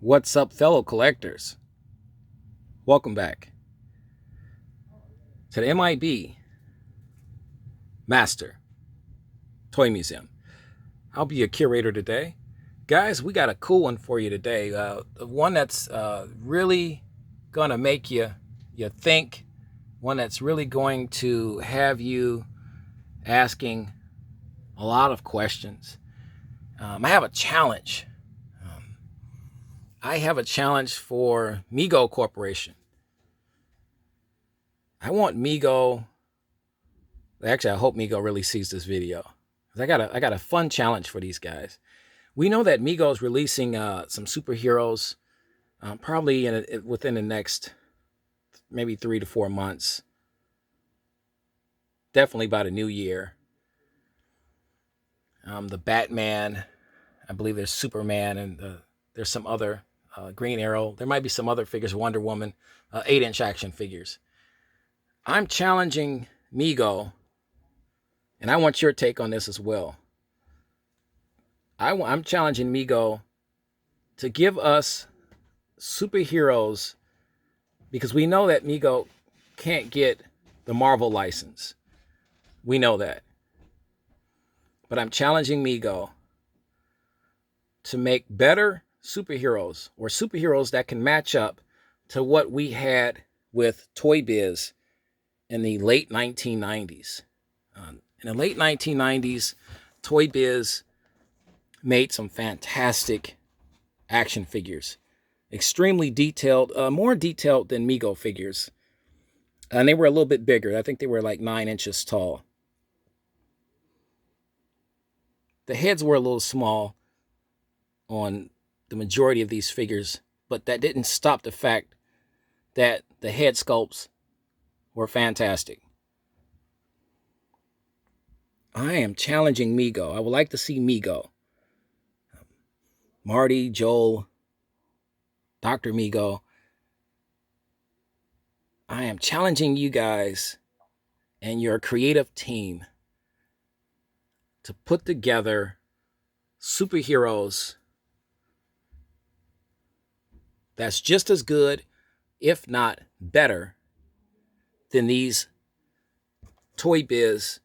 What's up, fellow collectors? Welcome back to the MIB Master Toy Museum. I'll be your curator today. Guys, we got a cool one for you today. One that's really going to make you think, one that's really going to have you asking a lot of questions. I have a challenge. Um, I have a challenge for Mego Corporation. I want Mego. Actually, I hope Mego really sees this video. I got a fun challenge for these guys. We know that Mego is releasing some superheroes, probably within the next maybe 3 to 4 months. Definitely by the new year. The Batman, I believe there's Superman, and there's some other Green Arrow. There might be some other figures, Wonder Woman, 8-inch action figures. I'm challenging Mego, and I want your take on this as well. I'm challenging Mego to give us superheroes, because we know that Mego can't get the Marvel license. We know that. But I'm challenging Mego to make better superheroes, or superheroes that can match up to what we had with Toy Biz in the late 1990s. In the late 1990s, Toy Biz made some fantastic action figures. Extremely detailed, more detailed than Mego figures. And they were a little bit bigger. I think they were like 9 inches tall. The heads were a little small on the majority of these figures, but that didn't stop the fact that the head sculpts were fantastic. I am challenging Mego. I would like to see Mego, Marty, Joel, Dr. Mego. I am challenging you guys and your creative team to put together superheroes that's just as good, if not better, than these Toy Biz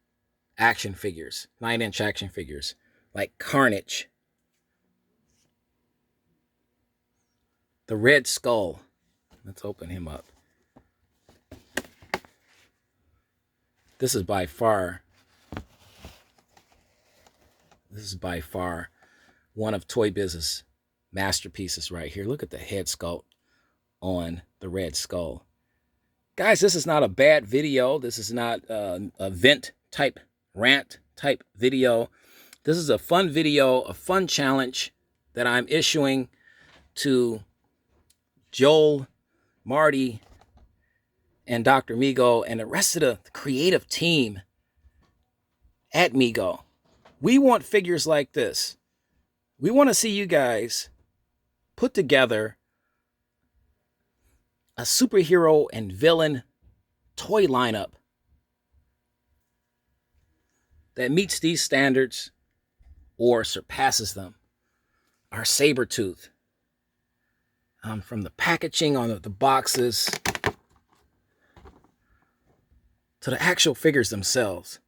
action figures, 9-inch action figures, like Carnage, the Red Skull. Let's open him up. This is by far one of Toy Biz's masterpieces right here. Look at the head sculpt on the Red Skull. Guys, this is not a bad video. This is not a vent type, rant type video. This is a fun video, a fun challenge that I'm issuing to Joel, Marty, and Dr. Mego, and the rest of the creative team at Mego. We want figures like this. We want to see you guys put together a superhero and villain toy lineup that meets these standards or surpasses them. Our Sabretooth. From the packaging on the boxes to the actual figures themselves.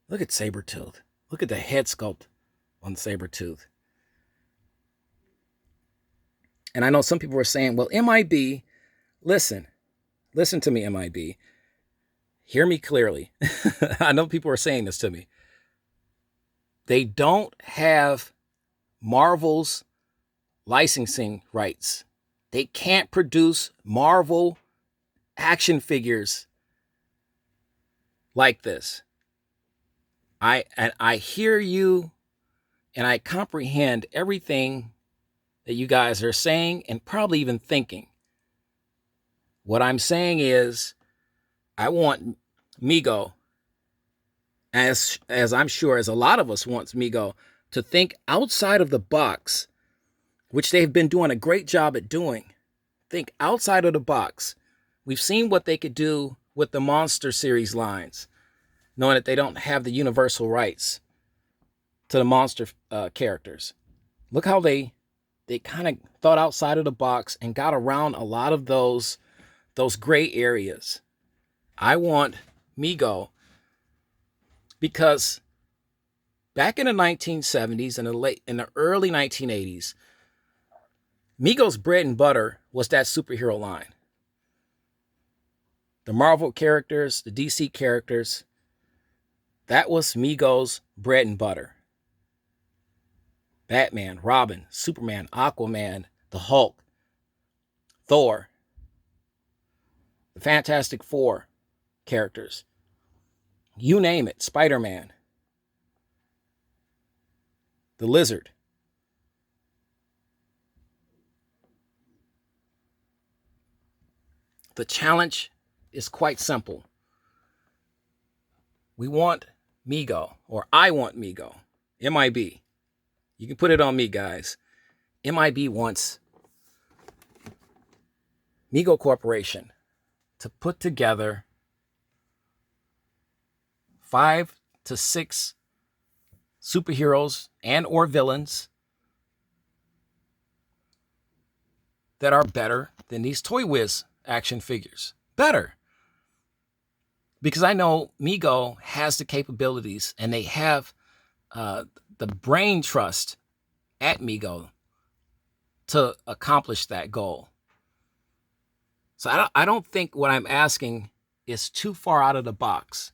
Look at Sabretooth. Look at the head sculpt on Sabretooth. And I know some people are saying, well, MIB, listen to me, MIB. Hear me clearly. I know people are saying this to me. They don't have Marvel's licensing rights. They can't produce Marvel action figures like this. I hear you, and I comprehend everything that you guys are saying and probably even thinking. What I'm saying is, I want Mego, as I'm sure as a lot of us wants Mego, to think outside of the box, which they've been doing a great job at doing. Think outside of the box. We've seen what they could do with the Monster Series lines, knowing that they don't have the universal rights to the Monster characters. Look how they they kind of thought outside of the box and got around a lot of those gray areas. I want Mego because back in the 1970s and in the early 1980s, Mego's bread and butter was that superhero line. The Marvel characters, the DC characters, that was Mego's bread and butter. Batman, Robin, Superman, Aquaman, the Hulk, Thor, the Fantastic Four characters. You name it, Spider-Man, the Lizard. The challenge is quite simple. We want Mego, or I want Mego, MIB. You can put it on me, guys. MIB wants Mego Corporation to put together 5 to 6 superheroes and or villains that are better than these Toy Wiz action figures. Better. Because I know Mego has the capabilities and they have the brain trust at Mego to accomplish that goal. So I don't think what I'm asking is too far out of the box.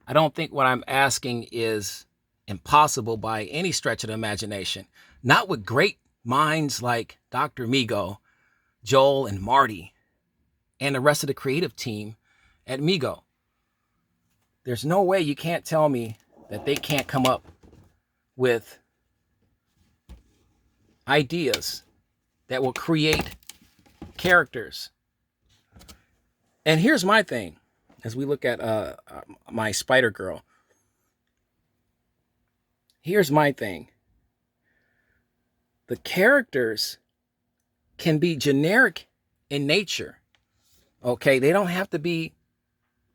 I don't think what I'm asking is impossible by any stretch of the imagination. Not with great minds like Dr. Mego, Joel, and Marty, and the rest of the creative team at Mego. There's no way you can't tell me that they can't come up with ideas that will create characters. And here's my thing, as we look at my Spider-Girl. Here's my thing. The characters can be generic in nature. Okay, they don't have to be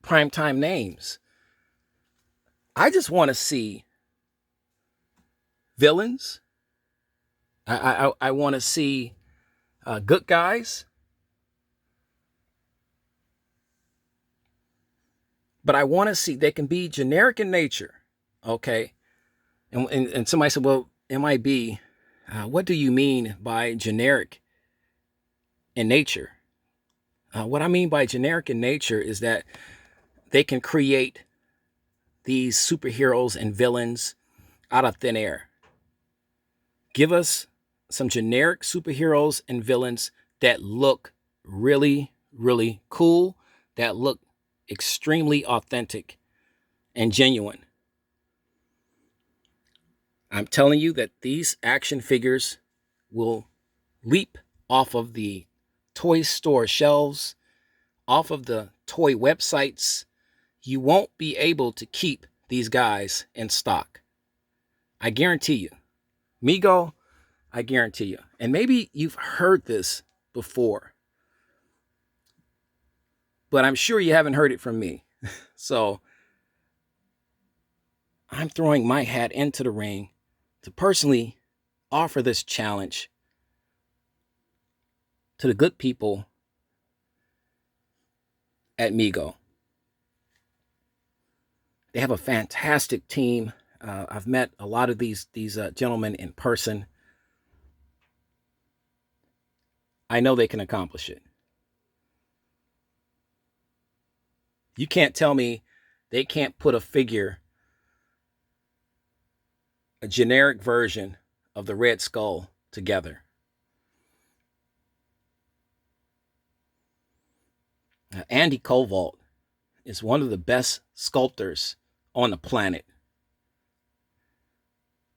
primetime names. I just want to see villains. I want to see good guys. But I want to see, they can be generic in nature. Okay. And somebody said, well, MIB, what do you mean by generic in nature? What I mean by generic in nature is that they can create these superheroes and villains out of thin air. Give us some generic superheroes and villains that look really, really cool, that look extremely authentic and genuine. I'm telling you that these action figures will leap off of the toy store shelves, off of the toy websites. You won't be able to keep these guys in stock. I guarantee you. Mego, I guarantee you. And maybe you've heard this before, but I'm sure you haven't heard it from me. So I'm throwing my hat into the ring to personally offer this challenge to the good people at Mego. They have a fantastic team. I've met a lot of these gentlemen in person. I know they can accomplish it. You can't tell me they can't put a figure, a generic version of the Red Skull together. Andy Koval is one of the best sculptors on the planet.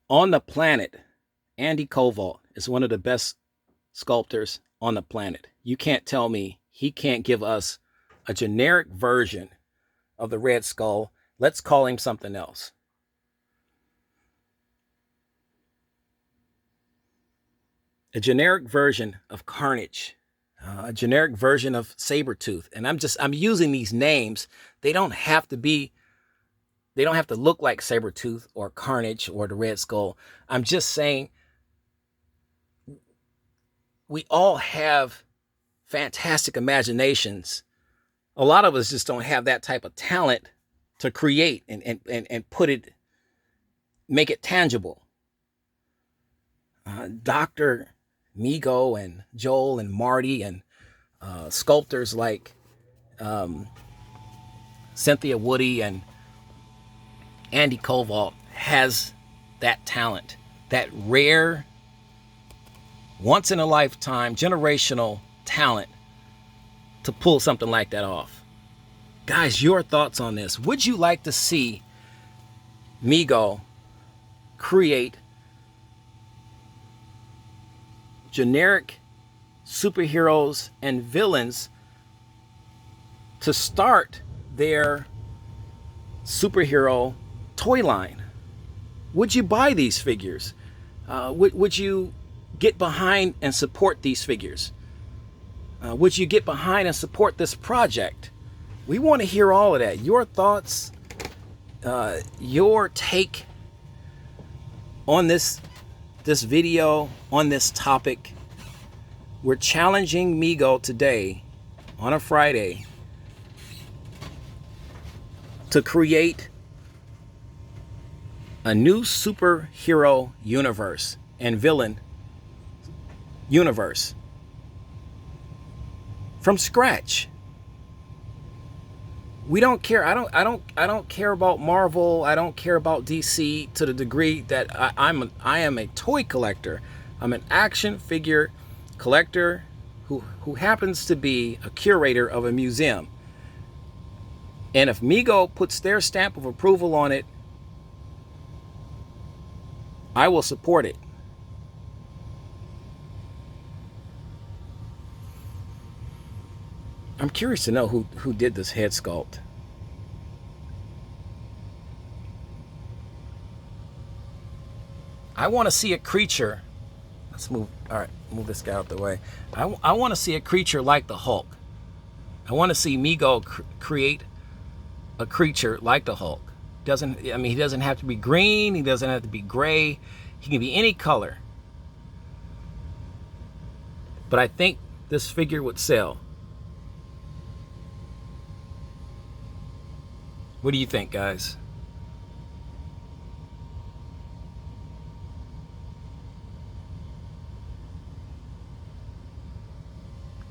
On the planet, Andy Koval is one of the best sculptors on the planet. You can't tell me he can't give us a generic version of the Red Skull. Let's call him something else. A generic version of Carnage. A generic version of Sabretooth. And I'm using these names. They don't have to look like Sabretooth or Carnage or the Red Skull. I'm just saying we all have fantastic imaginations. A lot of us just don't have that type of talent to create and put it, make it tangible. Dr. Mego and Joel and Marty and sculptors like Cynthia Woody and Andy Koval has that talent, that rare, once in a lifetime, generational talent to pull something like that off. Guys, your thoughts on this? Would you like to see Mego create generic superheroes and villains to start their superhero toy line? Would you buy these figures? Would you get behind and support these figures? Would you get behind and support this project? We want to hear all of that. Your thoughts, your take on this video, on this topic. We're challenging Mego today on a Friday to create a new superhero universe and villain universe from scratch. We don't care. I don't care about Marvel. I don't care about DC to the degree that I am a toy collector. I'm an action figure collector who happens to be a curator of a museum. And if Mego puts their stamp of approval on it, I will support it. I'm curious to know who did this head sculpt. I want to see a creature. Let's move. All right, move this guy out the way. I want to see a creature like the Hulk. I want to see Mego create a creature like the Hulk. He doesn't have to be green. He doesn't have to be gray. He can be any color. But I think this figure would sell. What do you think, guys?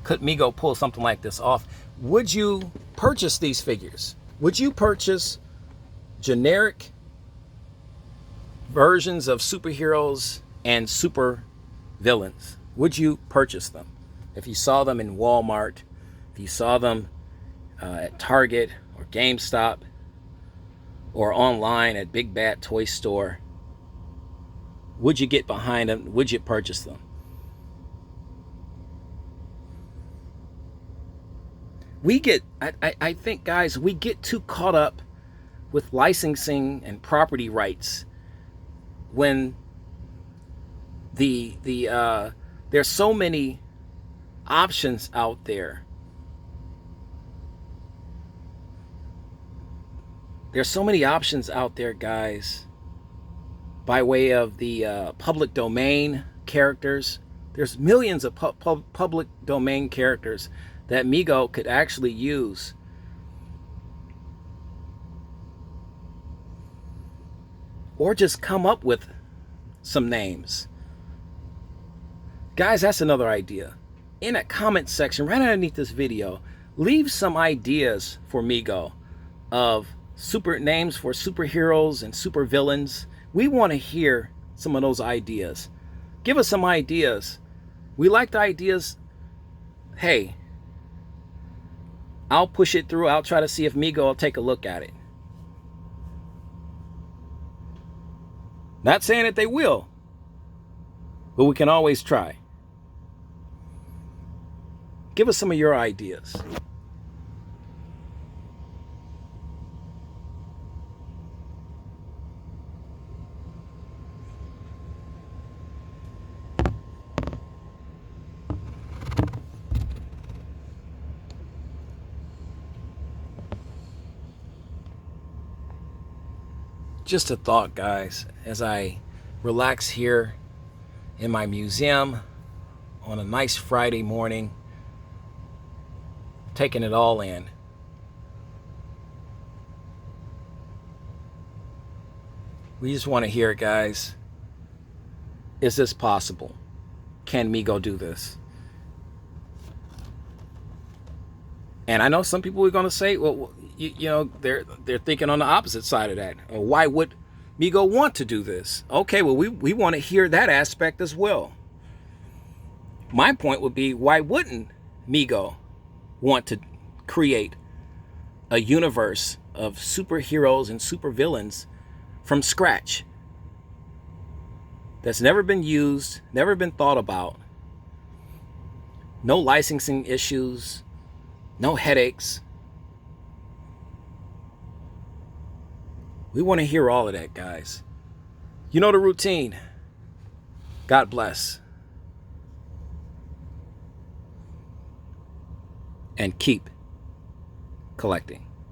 Could Mego pull something like this off? Would you purchase these figures? Would you purchase generic versions of superheroes and super villains? Would you purchase them? If you saw them in Walmart, if you saw them at Target or GameStop, or online at Big Bad Toy Store, would you get behind them? Would you purchase them? I think, guys, we get too caught up with licensing and property rights when there's so many options out there. There's so many options out there, guys, by way of the public domain characters. There's millions of public domain characters that Mego could actually use. Or just come up with some names. Guys, that's another idea. In a comment section right underneath this video, leave some ideas for Mego of super names for superheroes and super villains. We want to hear some of those ideas. Give us some ideas. We like the ideas. Hey, I'll push it through. I'll try to see if Mego will take a look at it. Not saying that they will, but we can always try. Give us some of your ideas. Just a thought, guys, as I relax here in my museum on a nice Friday morning, taking it all in. We just want to hear it, guys. Is this possible? Can Migo do this? And I know some people are going to say, well, you know, they're thinking on the opposite side of that. Why would Migo want to do this? Okay, well, we want to hear that aspect as well. My point would be, why wouldn't Migo want to create a universe of superheroes and supervillains from scratch that's never been used, never been thought about? No licensing issues, no headaches. We want to hear all of that, guys. You know the routine. God bless. And keep collecting.